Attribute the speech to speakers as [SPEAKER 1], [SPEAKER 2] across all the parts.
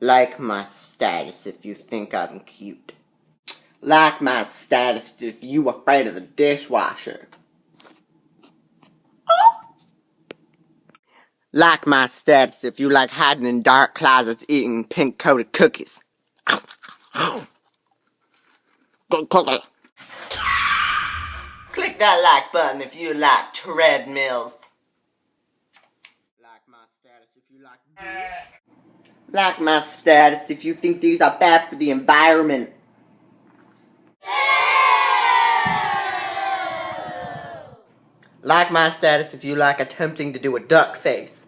[SPEAKER 1] Like my status if you think I'm cute. Like my status if you afraid of the dishwasher. Like my status if you like hiding in dark closets eating pink-coated cookies. Good cookie. Click that like button if you like treadmills. Like my status if you like this. Like my status if you think these are bad for the environment. Like my status if you like attempting to do a duck face.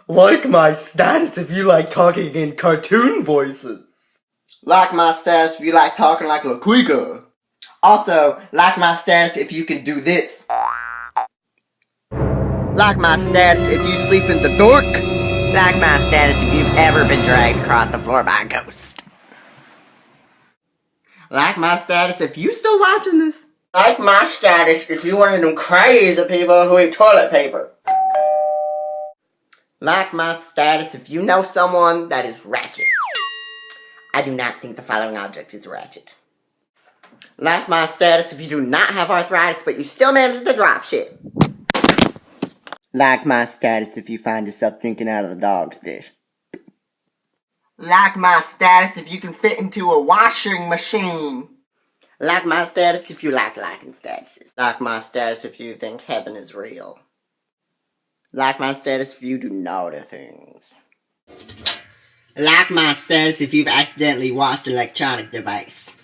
[SPEAKER 1] Like my status if you like talking in cartoon voices. Like my status if you like talking like LaQuica. Also, like my status if you can do this. Like my status if you sleep in the dork. Like my status if you've ever been dragged across the floor by a ghost. Like my status if you still watching this. Like my status if you one of them crazy people who eat toilet paper. Like my status if you know someone that is ratchet. I do not think the following object is ratchet. Like my status if you do not have arthritis but you still manage to drop shit. Like my status if you find yourself drinking out of the dog's dish. Like my status if you can fit into a washing machine. Like my status if you like liking statuses. Like my status if you think heaven is real. Like my status if you do naughty things. Like my status if you've accidentally watched an electronic device.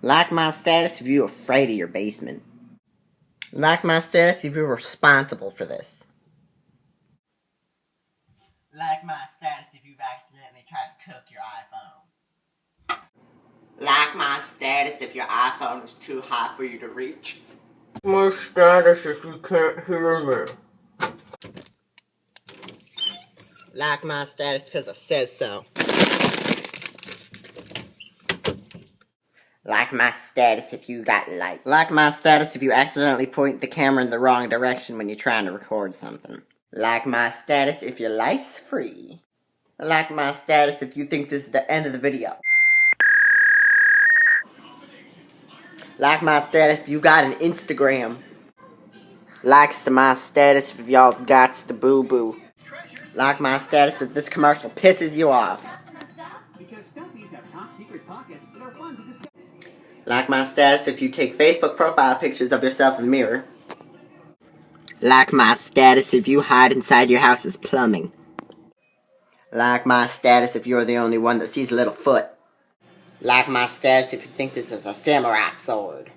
[SPEAKER 1] Like my status if you're afraid of your basement. Like my status if you're responsible for this. Like my status if you've accidentally tried to cook your iPhone. Like my status if your iPhone is too high for you to reach. My status if you can't hear me. Like my status because I says so. Like my status if you got lights. Like my status if you accidentally point the camera in the wrong direction when you're trying to record something. Like my status if you're lice free. Like my status if you think this is the end of the video. Like my status if you got an Instagram. Likes to my status if y'all got the boo-boo. Like my status if this commercial pisses you off. Like my status if you take Facebook profile pictures of yourself in the mirror. Like my status if you hide inside your house's plumbing. Like my status if you're the only one that sees a little foot. Like my status if you think this is a samurai sword.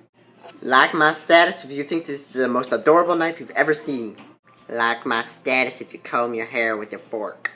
[SPEAKER 1] Like my status if you think this is the most adorable knife you've ever seen. Like my status if you comb your hair with your fork.